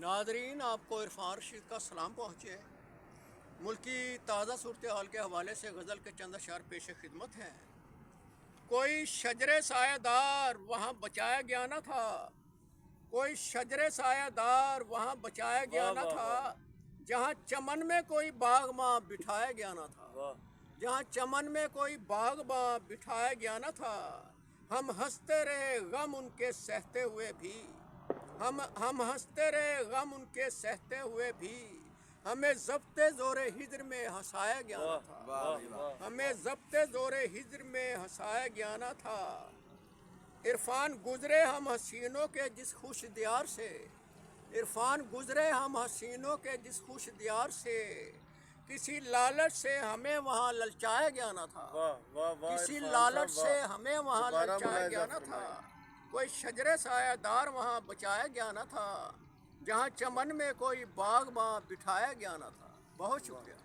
Nadreen, आपको इरफान रशीद का सलाम पहुँचे। मुल्क की ताज़ा सूरत हाल के हवाले से गज़ल के चंद अशार पेश खिदमत हैं। कोई शजरे सायादार वहाँ बचाया गया न था, कोई शजरे सायादार वहाँ बचाया गया न था, जहाँ चमन में कोई बागबां बिठाया गया न था, जहाँ चमन में कोई बागबां बिठाया गया न था। हम हंसते रहे गम उनके सहते हुए भी, हम हंसते रहे गम उनके सहते हुए भी, हमें ज़ब्ते ज़ोरे हिज्र में हंसाया गया न था, हमें ज़ब्ते ज़ोरे हिज्र में हंसाया गया न था। इरफान गुजरे हम हसीनों के जिस खुश दियार से, इरफान गुजरे हम हसीनों के जिस खुश दियार से, किसी लालच से हमें वहाँ ललचाया गया न था, किसी लालच से हमें वहाँ ललचाया गया न था। कोई शजरे सायादार वहाँ बचाया गया न था, जहाँ चमन में कोई बागबां बिठाया गया न था। बहुत शुक्रिया।